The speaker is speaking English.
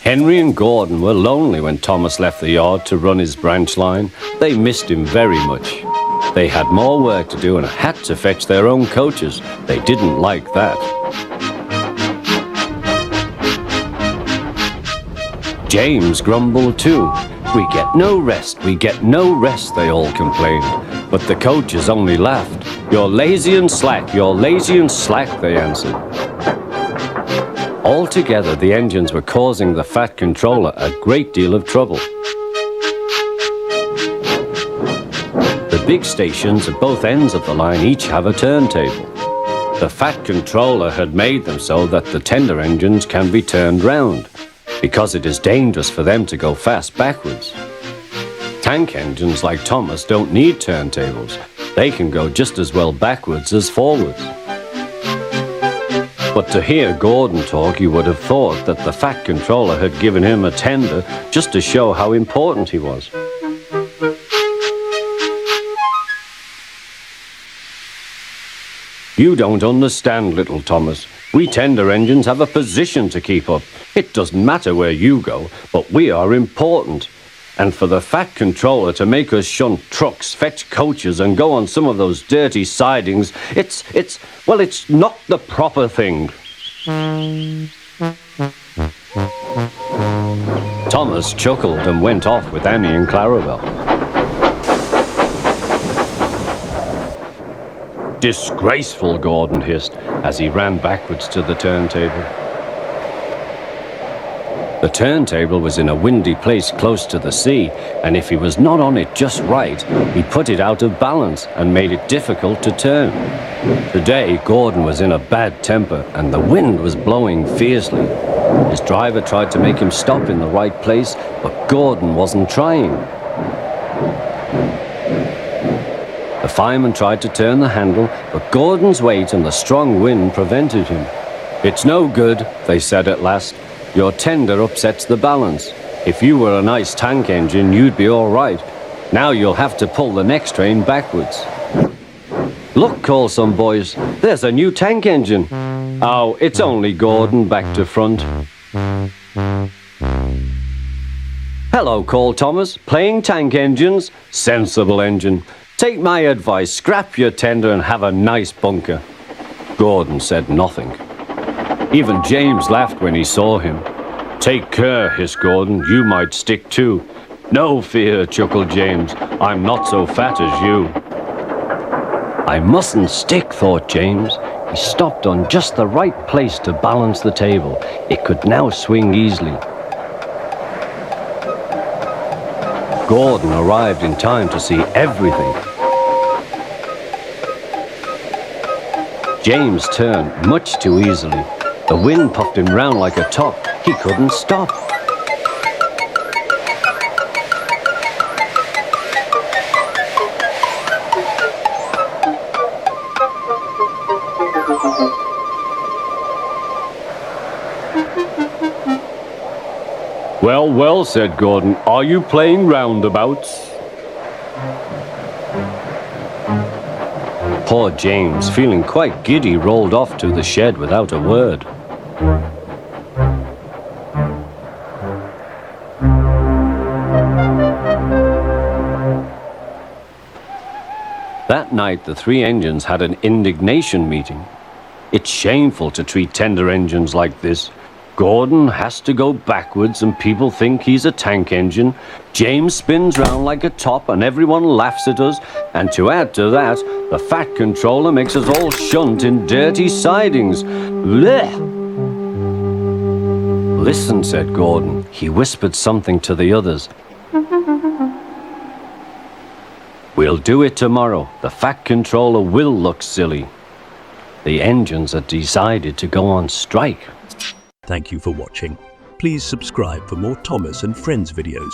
Henry and Gordon were lonely when Thomas left the yard to run his branch line. They missed him very much. They had more work to do and had to fetch their own coaches. They didn't like that. James grumbled too. "We get no rest, we get no rest," they all complained. But the coaches only laughed. "You're lazy and slack, you're lazy and slack," they answered. Altogether, the engines were causing the Fat Controller a great deal of trouble. The big stations at both ends of the line each have a turntable. The Fat Controller had made them so that the tender engines can be turned round, because it is dangerous for them to go fast backwards. Tank engines like Thomas don't need turntables. They can go just as well backwards as forwards. But to hear Gordon talk, you would have thought that the Fat Controller had given him a tender just to show how important he was. "You don't understand, little Thomas. We tender engines have a position to keep up. It doesn't matter where you go, but we are important. And for the Fat Controller to make us shunt trucks, fetch coaches, and go on some of those dirty sidings, it's not the proper thing." Thomas chuckled and went off with Annie and Clarabelle. "Disgraceful," Gordon hissed as he ran backwards to the turntable. The turntable was in a windy place close to the sea, and if he was not on it just right, he put it out of balance and made it difficult to turn. Today, Gordon was in a bad temper, and the wind was blowing fiercely. His driver tried to make him stop in the right place, but Gordon wasn't trying. The fireman tried to turn the handle, but Gordon's weight and the strong wind prevented him. "It's no good," they said at last. "Your tender upsets the balance. If you were a nice tank engine, you'd be all right. Now you'll have to pull the next train backwards." "Look," called some boys, "there's a new tank engine." "Oh, it's only Gordon back to front." "Hello," called Thomas, "playing tank engines? Sensible engine. Take my advice, scrap your tender and have a nice bunker." Gordon said nothing. Even James laughed when he saw him. "Take care," hissed Gordon, "you might stick too." "No fear," chuckled James, "I'm not so fat as you." "I mustn't stick," thought James. He stopped on just the right place to balance the table. It could now swing easily. Gordon arrived in time to see everything. James turned much too easily. The wind puffed him round like a top. He couldn't stop. "Well, well," said Gordon, "are you playing roundabouts?" Poor James, feeling quite giddy, rolled off to the shed without a word. That night, the three engines had an indignation meeting. It's shameful to treat tender engines like this. Gordon has to go backwards and people think he's a tank engine. James spins round like a top and everyone laughs at us. And to add to that, the Fat Controller makes us all shunt in dirty sidings. Blech! "Listen," said Gordon. He whispered something to the others. "We'll do it tomorrow. The Fat Controller will look silly. The engines are decided to go on strike." Thank you for watching. Please subscribe for more Thomas and Friends videos.